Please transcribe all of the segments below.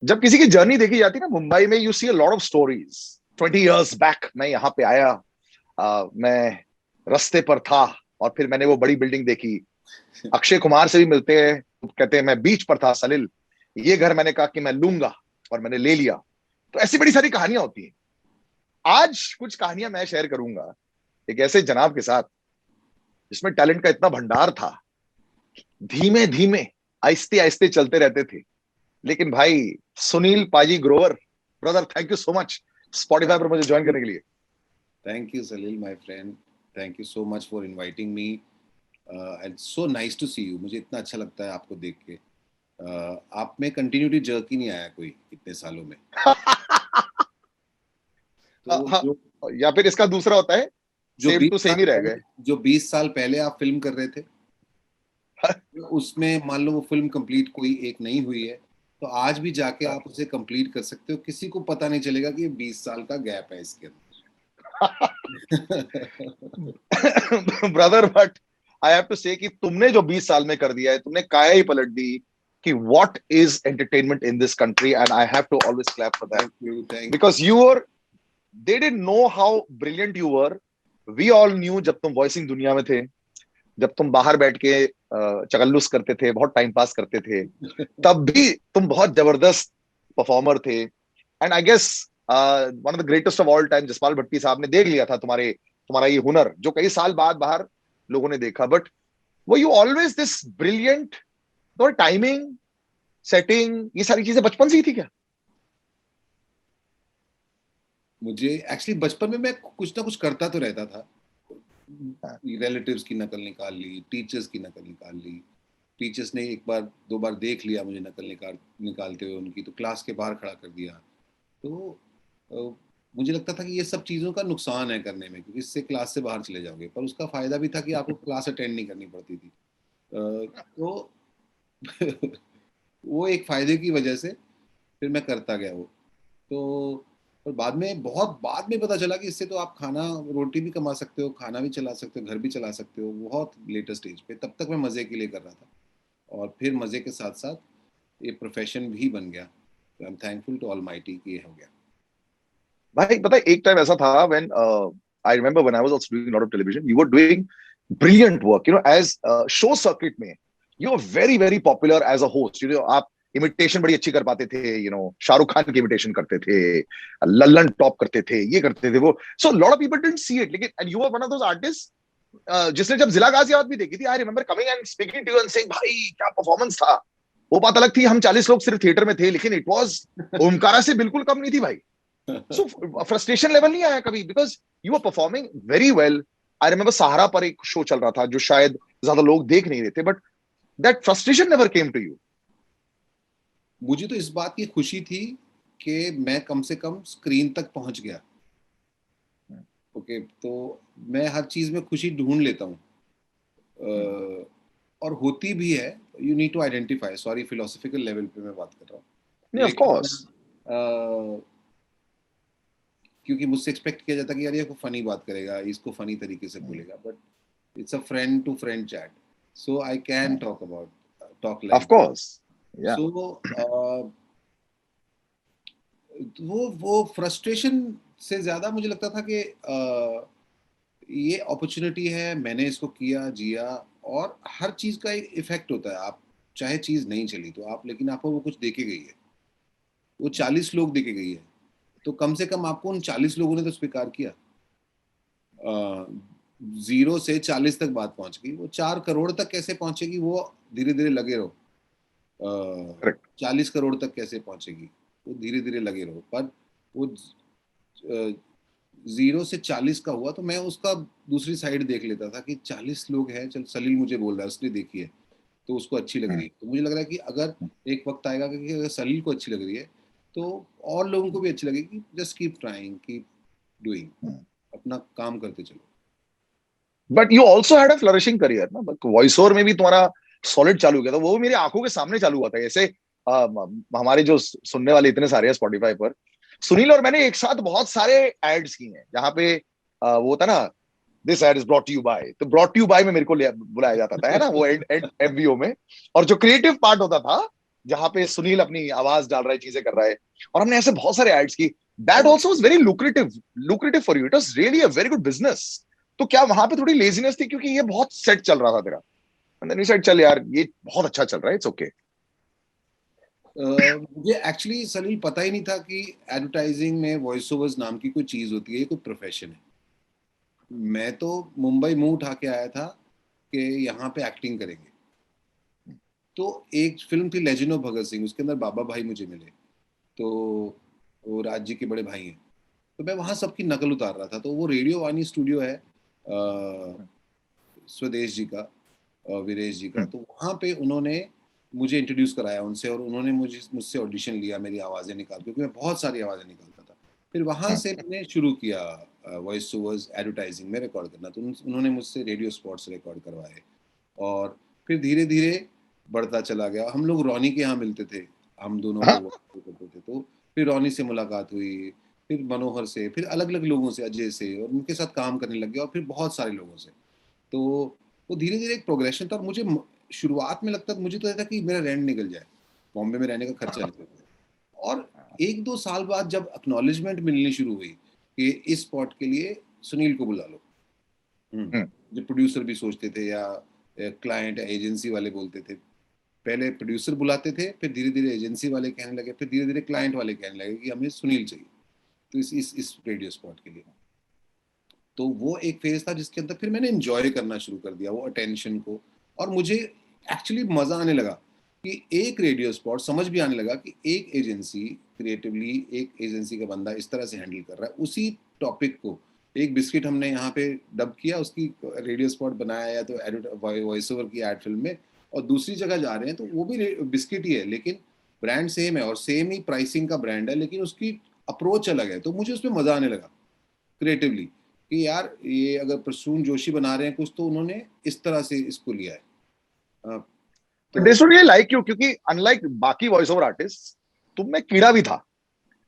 जब किसी की जर्नी देखी जाती है ना मुंबई में, you see a lot of stories. 20 years back मैं यहाँ पे आया, मैं रास्ते पर था और फिर मैंने वो बड़ी बिल्डिंग देखी। अक्षय कुमार से भी मिलते हैं, कहते हैं मैं बीच पर था सलिल, ये घर मैंने कहा कि मैं लूंगा और मैंने ले लिया। तो ऐसी बड़ी सारी कहानियां होती हैं। आज कुछ कहानियां मैं शेयर करूंगा एक ऐसे जनाब के साथ जिसमें टैलेंट का इतना भंडार था, धीमे धीमे आहिस्ते आहिस्ते चलते रहते थे। लेकिन भाई, Sunil paaji Grover, brother thank you so much Spotify पर मुझे ज्वाइन करने के लिए। Thank you Salil my friend, thank you so much for inviting me and so nice to see you. मुझे इतना अच्छा लगता है आपको देख के। आप में कंटिन्यूटी जर्क ही नहीं आया कोई इतने सालों में। तो हाँ, जो या फिर इसका दूसरा होता है, जो सेम 20 टू साल सेम ही रह पहले गए। जो 20 साल पहले आप फिल्म कर रहे थे, उसमें मान लो वो फिल्म कंप्लीट कोई एक नहीं हुई है, तो आज भी जाके आप उसे कंप्लीट कर सकते हो, किसी को पता नहीं चलेगा कि ये 20 साल का गैप है इसके अंदर। Brother but I have to say कि तुमने जो 20 साल में कर दिया है, तुमने काया ही पलट दी कि what is entertainment in this country, and I have to always clap for that. Thank because you were, they didn't know how brilliant you were. We all knew जब तुम वॉइसिंग दुनिया में थे, जब तुम बाहर बैठ के चगल्लुस करते थे, बहुत टाइम पास करते थे, यू। तब भी तुम बहुत जबरदस्त परफॉर्मर थे। And I guess one of the greatest of all time Jaspal Bhatti साहब ने देख लिया था तुम्हारा ये हुनर, जो कई साल बाद बाहर लोगों ने देखा। बट वो यू ऑलवेज दिस ब्रिलियंट, और टाइमिंग, सेटिंग, ये सारी चीजें बचपन से ही थी क्या? मुझे एक्चुअली बचपन में मैं कुछ ना कुछ करता तो रहता था। रिलेटिव्स की नकल निकाल ली, टीचर्स की नकल निकाल ली। टीचर्स ने एक बार दो बार देख लिया मुझे नकल निकालते हुए उनकी, तो क्लास के बाहर खड़ा कर दिया। तो अ, मुझे लगता था कि ये सब चीज़ों का नुकसान है करने में, क्योंकि इससे क्लास से बाहर चले जाओगे, पर उसका फ़ायदा भी था कि आपको क्लास अटेंड नहीं करनी पड़ती थी। तो वो एक फ़ायदे की वजह से फिर मैं करता गया वो। तो पर बाद में, बहुत बाद में पता चला कि इससे तो आप खाना रोटी भी कमा सकते हो, खाना भी चला सकते हो, घर भी चला सकते हो, बहुत लेटर स्टेज पे। तब तक मैं मज़े के लिए कर रहा था, और फिर मज़े के साथ साथ ये प्रोफेशन भी बन गया। तो I am thankful to almighty कि ये हो गया। भाई पता है, एक टाइम ऐसा था when I remember when I was also doing lot of television, you were doing brilliant work, as show circuit में you are very very popular as a host. आप इमिटेशन बड़ी अच्छी कर पाते थे, शाहरुख खान की इमिटेशन करते थे, लल्लन टॉप करते थे, ये करते थे वो। So lot of people didn't see it, लेकिन and you were one of those artist जिसने जब जिला गाजियाबाद भी देखी थी, I remember coming and speaking to you and saying भाई क्या परफॉर्मेंस था। वो बात अलग थी, हम 40 लोग सिर्फ थिएटर में थे, लेकिन इट वाज ओमकारा से बिल्कुल कम नहीं थी भाई। सो फ्रस्ट्रेशन लेवल नहीं आया कभी, because you are performing very well. I remember Sahara पर एक शो चल रहा था जो शायद ज्यादा लोग देख नहीं रहे थे, but that frustration never came to you? मुझे तो इस बात की खुशी थी कि मैं कम से कम स्क्रीन तक पहुंच गया। ओके, तो मैं हर चीज़ में खुशी ढूंढ लेता हूँ। और होती भी है। You need to identify, sorry philosophical level पे मैं बात कर रहा हूँ, नहीं, ऑफ लेकिन कोर्स। क्योंकि मुझसे एक्सपेक्ट किया जाता है कि यार ये को फनी बात करेगा, इसको फनी तरीके से बोलेगा, but it's a friend to friend chat, so I can talk of like that. Course. या सो वो फ्रस्ट्रेशन से ज्यादा मुझे लगता था कि ये अपॉर्चुनिटी है, मैंने इसको किया, जिया, और हर चीज का एक इफेक्ट होता है। आप चाहे चीज नहीं चली तो आप, लेकिन आपको वो कुछ देके गई है, वो 40 लोग देके गई है, तो कम से कम आपको उन 40 लोगों ने तो स्वीकार किया। 0 से 40 तक बात पहुंच गई, वो 4 करोड़ तक कैसे पहुंचेगी, वो धीरे धीरे लगे रहो। करेक्ट। 40 करोड़ तक कैसे पहुंचेगी, वो धीरे धीरे लगे रहो। पर वो 0 से 40 का हुआ, तो मैं उसका दूसरी साइड देख लेता था कि 40 लोग हैं, चल सलील मुझे बोल रहा है, उसने देखी है, तो उसको अच्छी लग रही है। तो मुझे लग रहा है कि अगर एक वक्त आएगा कि अगर सलील को अच्छी लग रही है, तो और लोगों को भी अच्छी लगेगी। Just keep trying, keep doing, अपना काम करते चलो। But you also had a flourishing career ना, वॉइस ओवर में भी तुम्हारा सॉलिड चालू किया था, वो मेरी आंखों के सामने चालू हुआ था ऐसे। हमारे जो सुनने वाले इतने सारे हैं स्पॉटिफाई पर, सुनील और मैंने एक साथ बहुत सारे एड्स किए हैं जहां पे वो था ना, this ad is brought you by, तो ब्रॉट यू बाय में मेरे को बुलाया जाता था, है ना, वो एड एड एफबीओ में। और जो क्रिएटिव पार्ट होता था जहाँ पे सुनील अपनी आवाज डाल रहा है, चीजें कर रहा है, और हमने ऐसे बहुत सारे एड्स की। That also was very lucrative for you, it was really a very good business. तो क्या वहां पे थोड़ी लेजीनेस थी, क्योंकि ये बहुत सेट चल रहा था तेरा, एंड देन यू सेड चल यार ये बहुत अच्छा चल रहा है, इट्स ओके? मुझे एक्चुअली सलील पता ही नहीं था कि एडवर्टाइजिंग में वॉइस ओवर्स नाम की कोई चीज होती है, ये कोई प्रोफेशन है। मैं तो मुंबई मुंह उठा के आया था कि यहाँ पे एक्टिंग करेंगे। तो एक फिल्म थी लेजेंड ऑफ भगत सिंह, उसके अंदर बाबा भाई मुझे मिले, तो वो राज जी के बड़े भाई हैं। तो मैं वहाँ सबकी नकल उतार रहा था। तो वो रेडियो वानी स्टूडियो है स्वदेश जी का, वीरेश जी का। तो वहाँ पे उन्होंने मुझे इंट्रोड्यूस कराया उनसे, और उन्होंने मुझसे ऑडिशन लिया मेरी आवाज़ें निकाल, क्योंकि मैं बहुत सारी आवाज़ें निकालता था। फिर वहाँ से मैंने शुरू किया वॉइस ओवर्स एडवर्टाइजिंग में रिकॉर्ड करना। तो उन्होंने मुझसे रेडियो स्पॉट्स रिकॉर्ड करवाए, और फिर धीरे धीरे बढ़ता चला गया। हम लोग रॉनी के यहाँ मिलते थे, हम दोनों को वो करते थे। तो फिर रॉनी से मुलाकात हुई, फिर मनोहर से, फिर अलग अलग लोगों से, अजय से, और उनके साथ काम करने लग गया, और फिर बहुत सारे लोगों से। तो वो धीरे धीरे एक प्रोग्रेशन था। और मुझे शुरुआत में लगता था, मुझे तो ऐसा था कि मेरा रेंट निकल जाए, बॉम्बे में रहने का खर्चा निकल जाए। और एक दो साल बाद जब एक्नॉलेजमेंट मिलनी शुरू हुई कि इस स्पॉट के लिए सुनील को बुला लो, जो प्रोड्यूसर भी सोचते थे, या क्लाइंट या एजेंसी वाले बोलते थे। पहले प्रोड्यूसर बुलाते थे, फिर धीरे धीरे एजेंसी वाले कहने लगे, फिर धीरे धीरे क्लाइंट वाले कहने लगे कि हमें सुनील चाहिए, तो इस रेडियो स्पॉट के लिए। तो वो एक फेज था जिसके अंदर फिर मैंने एंजॉय करना शुरू कर दिया वो अटेंशन को। और मुझे एक्चुअली मजा आने लगा कि एक रेडियो स्पॉट, समझ भी आने लगा कि एक एजेंसी क्रिएटिवली, एक एजेंसी का बंदा इस तरह से हैंडल कर रहा है उसी टॉपिक को। एक बिस्किट हमने यहाँ पे डब किया, उसकी रेडियो स्पॉट बनाया, या तो वॉइस ओवर की एड फिल्म में, और दूसरी जगह जा रहे हैं तो वो भी बिस्किट ही है, लेकिन ब्रांड सेम है और सेम ही प्राइसिंग का ब्रांड है, लेकिन उसकी अप्रोच अलग है। तो मुझे उसमें मजा आने लगा क्रिएटिवली कि यार ये अगर प्रसून जोशी बना रहे हैं कुछ, तो उन्होंने इस तरह से इसको लिया है। दे तो शुड रियली लाइक यू, क्योंकि अनलाइक बाकी वॉइस ओवर आर्टिस्ट, तुम में कीड़ा भी था।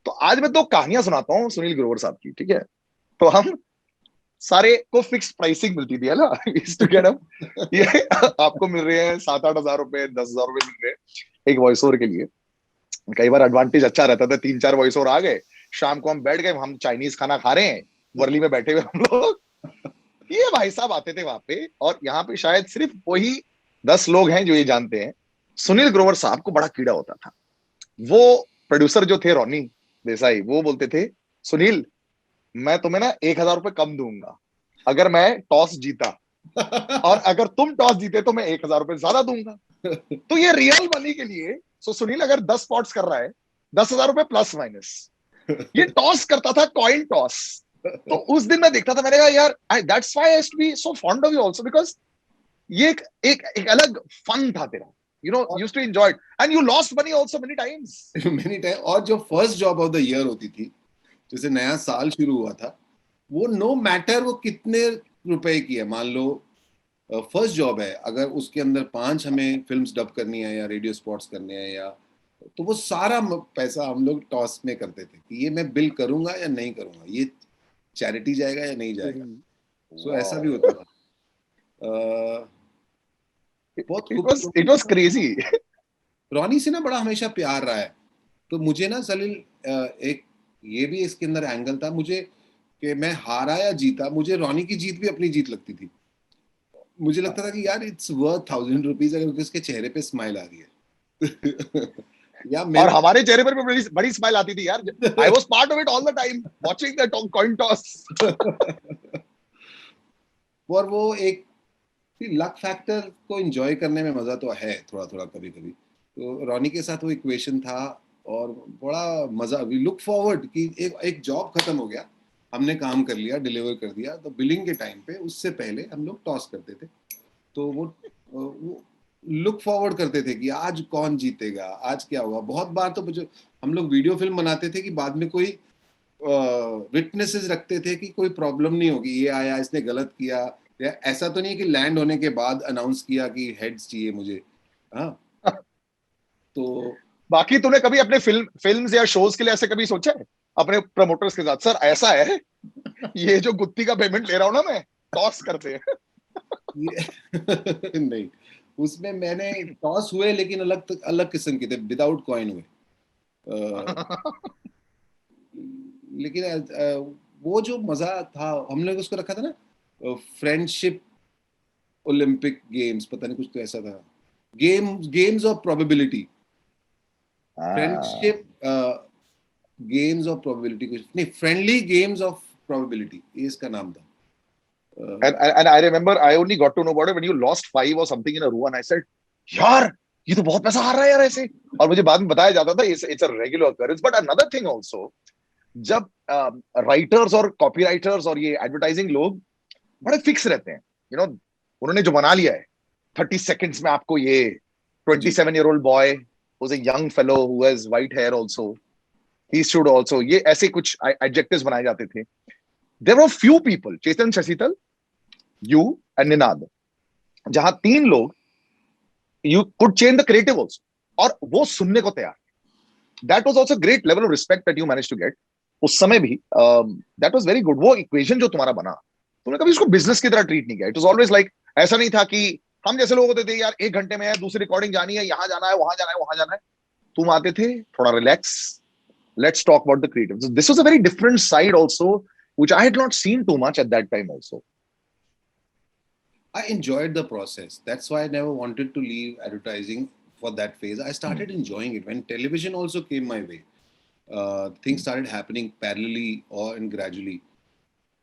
तो आज मैं तो कहानियां सुनाता हूँ सुनील ग्रोवर साहब की, ठीक है? तो हम सारे को फिक्स प्राइसिंग मिलती थी, है ना? टू गेट अप, ये आपको मिल रहे हैं 7-8 हज़ार रुपए, 10 हज़ार रुपए मिल रहे हैं एक वॉइस ओवर के लिए। कई बार एडवांटेज अच्छा रहता था, 3-4 वॉइस ओवर आ गए, शाम को हम बैठ गए, हम चाइनीज खाना खा रहे हैं, वर्ली में बैठे हुए हम लोग। ये भाई साहब आते थे वहां पे, और यहाँ पे शायद सिर्फ वही 10 लोग हैं जो ये जानते हैं, सुनील ग्रोवर साहब को बड़ा कीड़ा होता था। वो प्रोड्यूसर जो थे रॉनी देसाई, वो बोलते थे, सुनील मैं तुम्हें ना 1 हज़ार रुपए कम दूंगा अगर मैं टॉस जीता, और अगर तुम टॉस जीते तो मैं 1 हज़ार रुपए ज्यादा दूंगा। तो ये रियल मनी के लिए, सो सुनील अगर 10 स्पॉट्स कर रहा है, 10 हज़ार रुपए प्लस माइनस, ये टॉस करता था, कॉइन टॉस। तो उस दिन मैं देखता था, मैंने कहा यार, that's why I used to be so fond of you also, because ये एक अलग फन था तेरा, you know, used to enjoy it, and you lost money also many times. Many time. और जो first job of the year होती थी, जैसे नया साल शुरू हुआ था, वो नो मैटर वो कितने रुपए की है, मान लो फर्स्ट जॉब है, अगर उसके अंदर 5 हमें फिल्म्स डब करनी है या रेडियो स्पॉट्स करने हैं, या तो वो सारा पैसा हम लोग टॉस में करते थे कि ये मैं बिल करूंगा या नहीं करूंगा, ये चैरिटी जाएगा या नहीं जाएगा। सो ऐसा भी होता था। अ, बहुत इट वाज खूबसूरत। क्रेजी। रॉनी से ना बड़ा हमेशा प्यार रहा है। तो मुझे ना सलील, एक ये भी इसके अंदर एंगल था मुझे, कि मैं हारा या जीता, मुझे रॉनी की जीत भी अपनी जीत लगती थी। मुझे लगता था कि यार इट्स वर्थ 1000 रुपीज अगर उसके चेहरे पे स्माइल आ रही है। या और मेरा हमारे चेहरे पर भी बड़ी बड़ी स्माइल आती थी यार, I was part of it all the time watching the coin toss. और वो एक लक फैक्टर को एंजॉय करने में मजा तो है थोड़ा थोड़ा कभी कभी। तो रॉनी के साथ वो इक्वेशन था, और बड़ा मजा। वी लुक फॉरवर्ड कि एक एक जॉब खत्म हो गया, हमने काम कर लिया, डिलीवर कर दिया, तो बिलिंग के टाइम पे उससे पहले हम लोग टॉस करते थे। तो वो लुक फॉरवर्ड करते थे कि आज कौन जीतेगा, आज क्या होगा। बहुत बार तो मुझे, हम लोग वीडियो फिल्म बनाते थे कि बाद में कोई विटनेसेस रखते थे कि कोई प्रॉब्लम नहीं होगी, ये आया इसने गलत किया, या ऐसा तो नहीं कि लैंड होने के बाद अनाउंस किया कि हेड्स चाहिए मुझे। हाँ। तो बाकी तूने कभी अपने फिल्म्स या शोज के लिए ऐसे कभी सोचा है अपने प्रमोटर्स के साथ, सर ऐसा है, ये जो गुत्ती का पेमेंट ले रहा हूं ना मैं, टॉस करते हैं? ये नहीं, उसमें मैंने टॉस हुए, लेकिन अलग अलग किस्म के थे, विदाउट कॉइन हुए। लेकिन वो जो मजा था, हमने उसको रखा था ना, फ्रेंडशिप ओलंपिक गेम्स, पता नहीं कुछ तो ऐसा था, games of probability, friendship games of probability, कुछ नहीं, फ्रेंडली गेम्स ऑफ प्रोबेबिलिटी, ये इसका नाम था। and I remember I only got to know about it when you lost 5 or something in a row and I said, यार ये तो बहुत पैसा हार रहा है यार ऐसे। और मुझे बाद में बताया जाता था it's a regular occurrence. But another thing also, जब राइटर्स और कॉपीराइटर्स और ये एडवर्टाइजिंग लोग बड़े फिक्स रहते हैं, यू नो, उन्होंने जो बना लिया है 30 seconds में आपको ये 27-year-old boy who's a young fellow who has white hair also, he should also, ये ऐसे कुछ एडजेक्टिव्स बनाए जाते थे। There were few people, Chetan Shashital, you and Ninad, जहां 3 लोग you could change the creative also, और वो सुनने को तैयार। That was also great level of respect that you managed to get उस समय भी। that was very good। वो इक्वेशन जो तुम्हारा बना, तुमने कभी उसको बिजनेस की तरह ट्रीट नहीं किया। इट वाज ऑलवेज लाइक, ऐसा नहीं था कि हम जैसे लोग होते थे यार 1 घंटे में है, दूसरी रिकॉर्डिंग जानी है, यहाँ जाना है, वहां जाना है, वहां जाना है। तुम आते थे थोड़ा relax, let's talk about the creative. This was a very different side also which I had not seen too much at that time also. I enjoyed the process. That's why I never wanted to leave advertising for that phase. I started enjoying it when television also came my way. Things started happening parallelly or and gradually.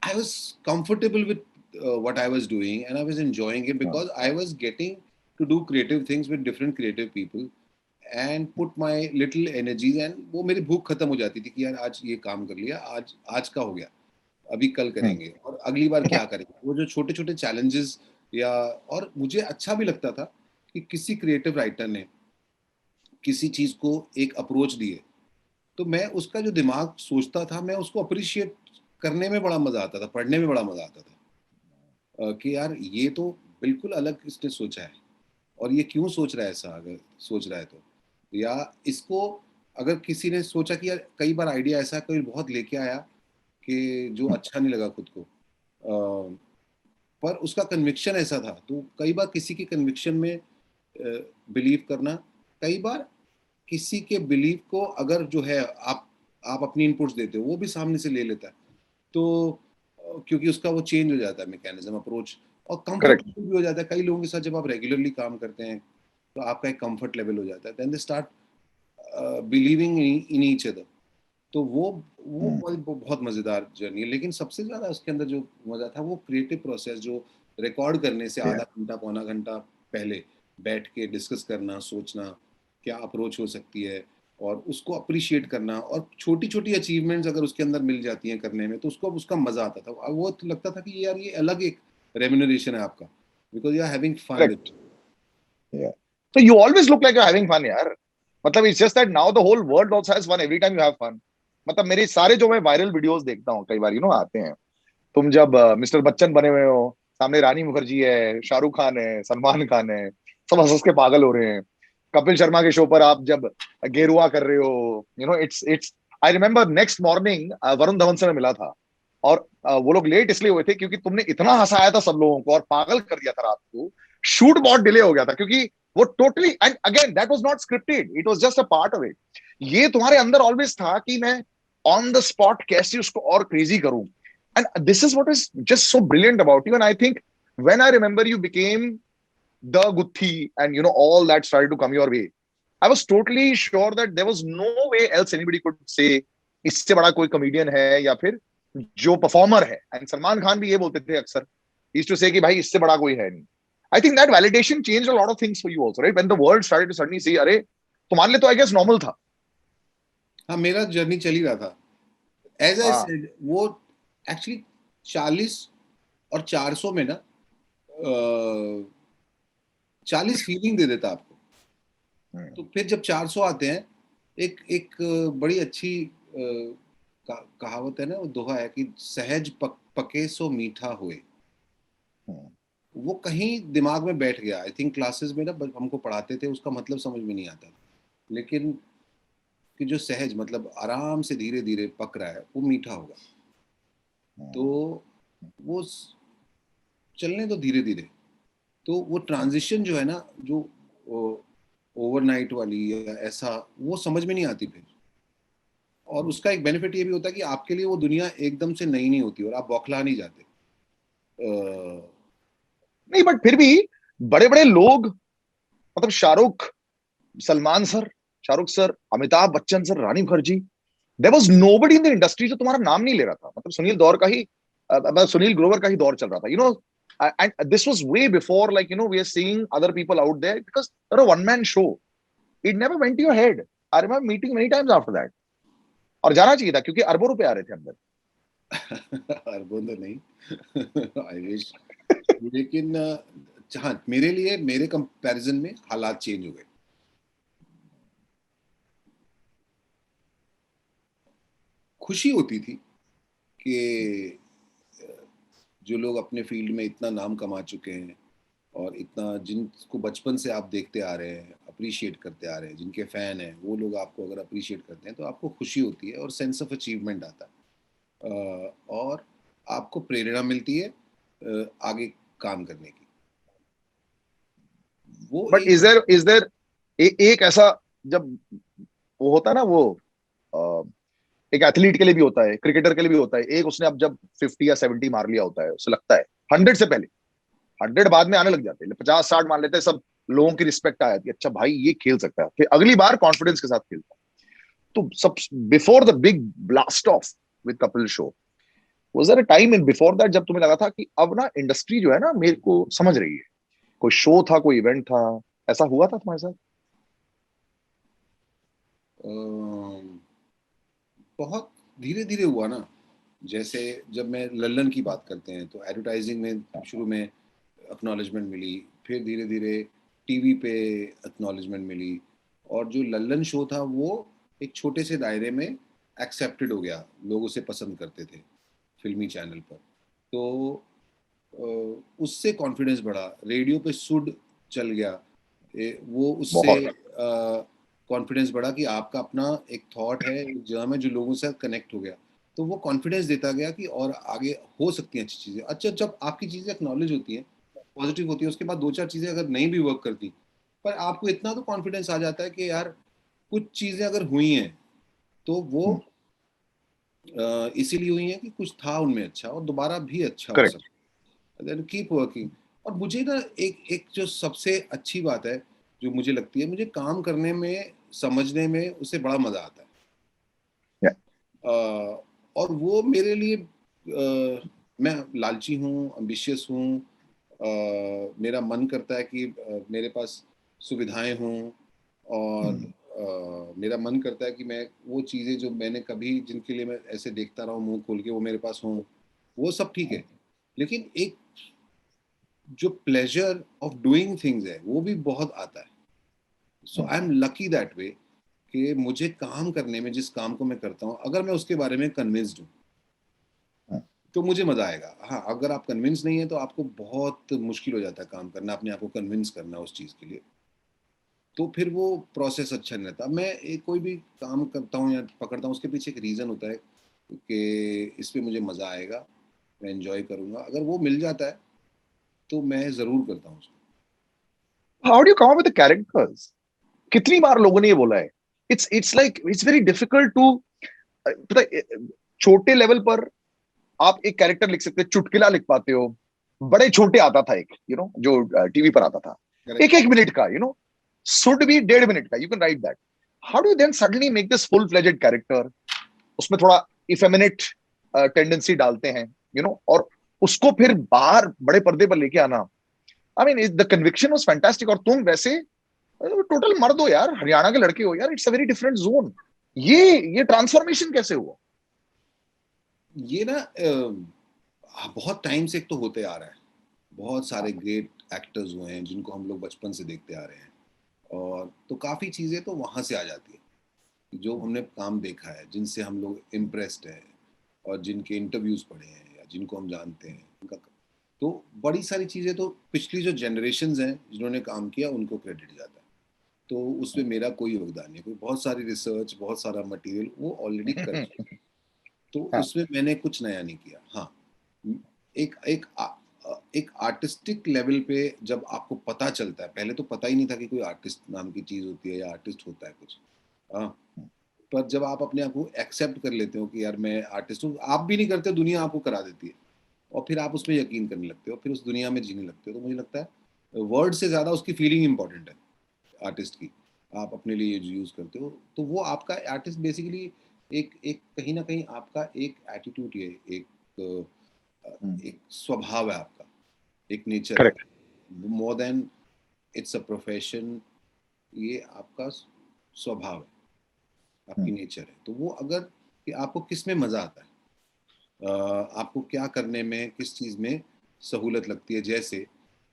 I was comfortable with what I was doing, and I was enjoying it because I was getting to do creative things with different creative people and put my little energies, and वो मेरी भूख खत्म हो जाती थी कि यार आज ये काम कर लिया, आज का हो गया, अभी कल करेंगे और अगली बार क्या करेंगे। वो जो छोटे छोटे चैलेंजेस, या और मुझे अच्छा भी लगता था कि किसी क्रिएटिव राइटर ने किसी चीज को एक अप्रोच दिए, तो मैं उसका जो दिमाग सोचता था, मैं उसको अप्रिशिएट करने में बड़ा मजा आता था, पढ़ने में बड़ा मजा आता था। कि यार ये तो बिल्कुल अलग इसने सोचा है, और ये क्यों सोच रहा है ऐसा, अगर सोच रहा है तो, या इसको अगर किसी ने सोचा कि यार, कई बार आइडिया ऐसा कोई बहुत लेके आया कि जो अच्छा नहीं लगा खुद को, पर उसका कन्विक्शन ऐसा था, तो कई बार किसी के कन्विक्शन में बिलीव करना, कई बार किसी के बिलीव को अगर जो है आप अपनी इनपुट्स देते हो, वो भी सामने से ले लेता है, तो क्योंकि उसका वो चेंज हो जाता है मैकेनिज्म, अप्रोच, और कंफर्ट करेक्ट। भी हो जाता है। कई लोगों के साथ जब आप रेगुलरली काम करते हैं, तो आपका एक कंफर्ट लेवल हो जाता है, then they start believing in each other. तो वो बहुत मजेदार जर्नी है। लेकिन सबसे ज्यादा उसके अंदर जो मजा था, वो क्रिएटिव प्रोसेस, जो रिकॉर्ड करने से आधा घंटा पौना घंटा पहले बैठ के डिस्कस करना, सोचना क्या अप्रोच हो सकती है, और उसको अप्रिशिएट करना, और छोटी छोटी अचीवमेंट्स अगर उसके अंदर मिल जाती हैं करने में, तो उसको उसका मजा आता था। वो तो लगता था कि यार ये अलग एक रेम्यूनरेशन है आपका, because you are having fun with. Correct. Yeah. So you always look like you're having fun यार। मतलब it's just that now the whole world also has fun every time you have fun। मतलब मेरे सारे जो मैं viral videos देखता हूँ कई बार आते हैं, तुम जब मिस्टर बच्चन बने हुए हो, सामने रानी मुखर्जी है, शाहरुख खान है, सलमान खान है, सब हंस हंस के पागल हो रहे हैं। कपिल शर्मा के शो पर आप जब गेरुआ कर रहे हो, it's I remember next morning Varun Dhawan से मैं मिला था, और वो लोग लेट इसलिए हुए थे क्योंकि तुमने इतना हंसाया था सब लोगों को और पागल कर दिया था रात को। शूट बहुत डिले हो गया था क्योंकि वो totally, and again that was not scripted, it was just a part of it. ये तुम्हारे अंदर ऑलवेज था कि मैं ऑन द स्पॉट कैसे उसको और क्रेजी करूं। And this is what is just so brilliant about you. And I think when I remember you became the Guthi and all that started to come your way, I was totally sure that there was no way else anybody could say इससे बड़ा कोई comedian है या फिर जो performer है। And Salman Khan भी ये बोलते थे अक्सर, यूज्ड टू से कि भाई इससे बड़ा कोई है नहीं। I think that validation changed a lot of things for you also, right? When the world started to suddenly say अरे तुम्हारे लिए तो आई गेस नॉर्मल था। हाँ, मेरा जर्नी चल ही रहा था, एज आई हाँ। सेड। वो एक्चुअली 40 और 400 में ना, 40 फीलिंग दे देता आपको। तो फिर जब 400 आते हैं, एक एक बड़ी अच्छी कहावत है ना, वो दोहा है कि सहज पके सो मीठा हुए। वो कहीं दिमाग में बैठ गया। आई थिंक क्लासेस में ना हमको पढ़ाते थे, उसका मतलब समझ में नहीं आता था, लेकिन कि जो सहज मतलब आराम से धीरे धीरे पक रहा है, वो मीठा होगा। तो वो चलने दो धीरे धीरे, तो वो ट्रांजिशन जो है ना, जो ओवरनाइट वाली या ऐसा, वो समझ में नहीं आती फिर। और उसका एक बेनिफिट ये भी होता है कि आपके लिए वो दुनिया एकदम से नई नहीं होती और आप बौखला नहीं जाते। नहीं, बट फिर भी बड़े बड़े लोग, मतलब Shahrukh, Salman sir, Shahrukh sir, Amitabh Bachchan sir, Rani Mukherjee, there was nobody in the industry जो तुम्हारा नाम नहीं ले रहा था। मतलब सुनील दौर का ही, मतलब सुनील ग्रोवर का ही दौर चल रहा था, and this was way before, like, we are seeing other people out there, because you're a one man show. It never went to your head. I remember meeting many times after that. और जाना चाहिए था क्योंकि अरबों रुपए आ रहे थे अंदर। अरबों तो नहीं, आई विश। लेकिन हाँ, मेरे लिए मेरे कंपैरिजन में हालात चेंज हो गए। खुशी होती थी कि जो लोग अपने फील्ड में इतना नाम कमा चुके हैं और इतना, जिनको बचपन से आप देखते आ रहे हैं, अप्रिशिएट करते आ रहे हैं, जिनके फैन हैं, वो लोग आपको अगर अप्रिशिएट करते हैं तो आपको खुशी होती है और सेंस ऑफ अचीवमेंट आता है, और आपको प्रेरणा मिलती है आगे काम करने की। वो बट एक इज देयर एक ऐसा, जब वो होता है ना, वो एक एथलीट के लिए भी होता है, क्रिकेटर के लिए भी होता है, एक उसने अब जब 50 या 70 मार लिया होता है, उसे लगता है 100 से पहले, 100 बाद में आने लग जाते हैं, 50-60 मान लेते हैं, सब लोगों की रिस्पेक्ट आ जाती है, अच्छा भाई ये खेल सकता है, फिर अगली बार कॉन्फिडेंस के साथ खेलता है। तो सब before the big blast off with Kapil show, was there a time in before that जब तुम्हें लगा था कि अब ना इंडस्ट्री जो है ना मेरे को समझ रही है? कोई शो था, कोई इवेंट था, ऐसा हुआ था तुम्हारे साथ? बहुत धीरे धीरे हुआ ना। जैसे जब मैं लल्लन की बात करते हैं तो एडवर्टाइजिंग में शुरू में एक्नॉलेजमेंट मिली, फिर धीरे धीरे टीवी पे एक्नॉलेजमेंट मिली, और जो लल्लन शो था वो एक छोटे से दायरे में एक्सेप्टेड हो गया, लोग उसे पसंद करते थे फिल्मी चैनल पर। तो उससे कॉन्फिडेंस बढ़ा, रेडियो पे सुड चल गया, वो उससे बहुत। कॉन्फिडेंस बढ़ा कि आपका अपना एक थॉट है, एक जर्म है जो लोगों से कनेक्ट हो गया। तो वो कॉन्फिडेंस देता गया कि और आगे हो सकती हैं अच्छी चीज़ें। अच्छा, जब आपकी चीज़ें एक्नॉलेज होती हैं, पॉजिटिव होती है, उसके बाद दो चार चीज़ें अगर नहीं भी वर्क करती, पर आपको इतना तो कॉन्फिडेंस आ जाता है कि यार कुछ चीज़ें अगर हुई हैं तो वो इसीलिए हुई हैं कि कुछ था उनमें अच्छा, और दोबारा भी अच्छा हो करेक्ट। सकता। Then keep working. और मुझे ना एक एक जो सबसे अच्छी बात है जो मुझे लगती है, मुझे काम करने में, समझने में उससे बड़ा मजा आता है। और वो मेरे लिए, मैं लालची हूँ, एम्बिशियस हूँ, मेरा मन करता है कि मेरे पास सुविधाएं हों, और मेरा मन करता है कि मैं वो चीज़ें जो मैंने कभी, जिनके लिए मैं ऐसे देखता रहा हूँ मुंह खोल के, वो मेरे पास हों। वो सब ठीक है, लेकिन एक जो प्लेजर ऑफ डूइंग थिंग्स है वो भी बहुत आता है। So I am lucky that way कि मुझे काम करने में, जिस काम को मैं करता हूँ, अगर मैं उसके बारे में कन्विंस्ड हूँ तो मुझे मजा आएगा। हाँ, अगर आप कन्विंस नहीं है तो आपको बहुत मुश्किल हो जाता है काम करना, अपने आप को कन्विंस करना उस चीज़ के लिए। तो फिर वो प्रोसेस अच्छा नहीं रहता। मैं एक कोई भी काम करता हूँ या पकड़ता हूँ, उसके पीछे एक रीज़न होता है कि इस पे मुझे मज़ा आएगा, मैं एंजॉय करूँगा। अगर वो मिल जाता है तो मैं ज़रूर करता हूँ उसको। How do you come up with the characters? कितनी बार लोगों ने ये बोला है, it's like it's very difficult to, पता है, छोटे लेवल पर आप एक कैरेक्टर लिख सकते हो, चुटकुला लिख पाते हो, बड़े छोटे आता था एक, जो टीवी पर आता था, करेक्ट। एक एक मिनट का, शुड बी 1.5 मिनट का, you can write that. How do then suddenly make this full fledged character? उसमें थोड़ा इफेमिनेट टेंडेंसी डालते हैं, और उसको फिर बाहर बड़े पर्दे पर लेके आना। I mean the conviction was fantastic. और तुम वैसे टोटल मर्द हो यार, हरियाणा के लड़के हो यार, it's a very different zone. ये ट्रांसफॉर्मेशन कैसे हुआ? ये ना बहुत टाइम से एक तो होते आ रहा है। बहुत सारे ग्रेट एक्टर्स हुए हैं जिनको हम लोग बचपन से देखते आ रहे हैं, और तो काफ़ी चीज़ें तो वहाँ से आ जाती है, जो हमने काम देखा है, जिनसे हम लोग इम्प्रेस्ड हैं, और जिनके इंटरव्यूज पढ़े हैं या जिनको हम जानते हैं उनका। तो बड़ी सारी चीज़ें तो पिछली जो जनरेशन्स हैं जिन्होंने काम किया उनको क्रेडिट जाता है। तो उसमें मेरा कोई योगदान नहीं, कोई बहुत सारी रिसर्च, बहुत सारा मटेरियल वो ऑलरेडी कर चुके। तो हाँ। उसमें मैंने कुछ नया नहीं किया। हाँ, एक एक एक आर्टिस्टिक लेवल पे जब आपको पता चलता है, पहले तो पता ही नहीं था कि कोई आर्टिस्ट नाम की चीज होती है या आर्टिस्ट होता है कुछ, हाँ, पर जब आप अपने आप को एक्सेप्ट कर लेते हो कि यार मैं आर्टिस्ट हूँ, आप भी नहीं करते, दुनिया आपको करा देती है, और फिर आप उसमें यकीन करने लगते हो, फिर उस दुनिया में जीने लगते हो। तो मुझे लगता है वर्ड से ज्यादा उसकी फीलिंग इंपॉर्टेंट है आर्टिस्ट की, आप अपने लिए यूज करते हो, तो वो आपका आर्टिस्ट बेसिकली एक एक कहीं ना कहीं आपका एक एटीट्यूड है, एक स्वभाव है आपका, एक नेचर है, correct. More than it's a profession, ये आपका स्वभाव है, आपकी नेचर है। तो वो अगर कि आपको किस में मजा आता है, आपको क्या करने में, किस चीज में सहूलत लगती है, जैसे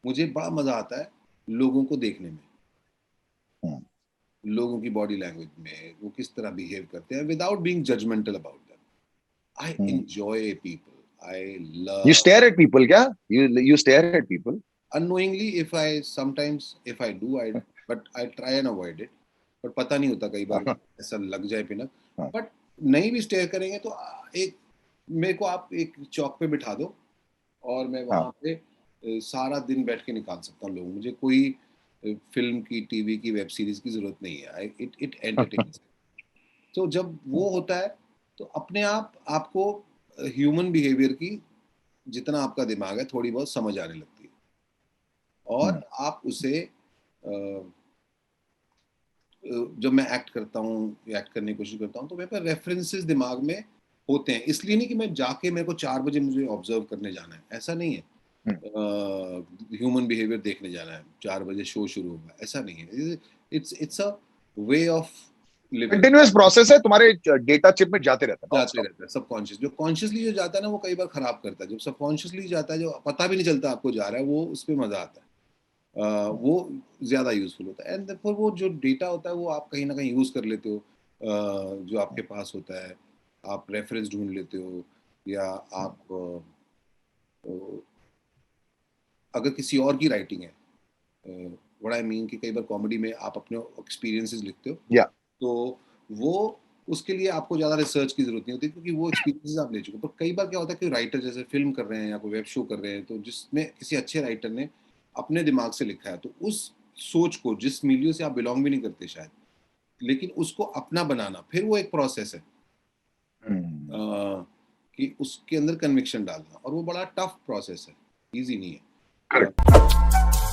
मुझे बड़ा मजा आता है लोगों को देखने में, लोगों की बॉडी लैंग्वेज में, वो किस तरह बिहेव करते हैं without being judgmental about them. I enjoy people, I You love stare at people, क्या? You stare at people. unknowingly, if I sometimes if I do, I but I try and avoid it, but पता नहीं होता, कई बार हाँ, ऐसा लग जाए पिनक, हाँ, बट नहीं भी स्टेयर करेंगे तो एक, मेरे को आप एक चौक पे बिठा दो और मैं हाँ, वहां पे सारा दिन बैठ के निकाल सकता हूँ लोग, मुझे कोई फिल्म की, टीवी की, वेब सीरीज की जरूरत नहीं है, आई इट इट एंटरटेन्स। तो जब वो होता है तो अपने आप आपको ह्यूमन बिहेवियर की, जितना आपका दिमाग है, थोड़ी बहुत समझ आने लगती है, और आप उसे जब मैं एक्ट करता हूँ या एक्ट करने की कोशिश करता हूँ तो मेरे पास रेफरेंसेस दिमाग में होते हैं, इसलिए नहीं कि मैं जाके, मेरे को 4 बजे मुझे ऑब्जर्व करने जाना है, ऐसा नहीं है, ह्यूमन बिहेवियर देखने जाना है, 4 बजे शो शुरू होगा, ऐसा नहीं है, it's a way of living. Continuous process है, तुम्हारे डेटा चिप में जाते रहता है नॉन जाते स्टॉप। रहता है सबकॉन्शियस, जो कॉन्शियसली जो जाता है ना वो कई बार खराब करता है, जब सबकॉन्शियसली जाता है, जो पता भी नहीं चलता आपको जा रहा है, वो उस पर मजा आता है, वो ज्यादा यूजफुल होता है, एंड फिर वो जो डेटा होता है वो आप कहीं ना कहीं यूज कर लेते हो, जो आपके पास होता है, आप रेफरेंस ढूंढ लेते हो, या आप अगर किसी और की राइटिंग है, व्हाट आई मीन कि कई बार कॉमेडी में आप अपने एक्सपीरियंसेस लिखते हो, या तो वो, उसके लिए आपको ज्यादा रिसर्च की जरूरत नहीं होती, क्योंकि वो एक्सपीरियंसेस आप ले चुके हो। पर कई बार क्या होता है कि राइटर जैसे फिल्म कर रहे हैं या कोई वेब शो कर रहे हैं, तो जिसमें किसी अच्छे राइटर ने अपने दिमाग से लिखा है, तो उस सोच को, जिस मिलियो से आप बिलोंग भी नहीं करते शायद, लेकिन उसको अपना बनाना, फिर वो एक प्रोसेस है, कि उसके अंदर कन्विक्शन डालना, और वो बड़ा टफ प्रोसेस है, इजी नहीं है। करेक्ट।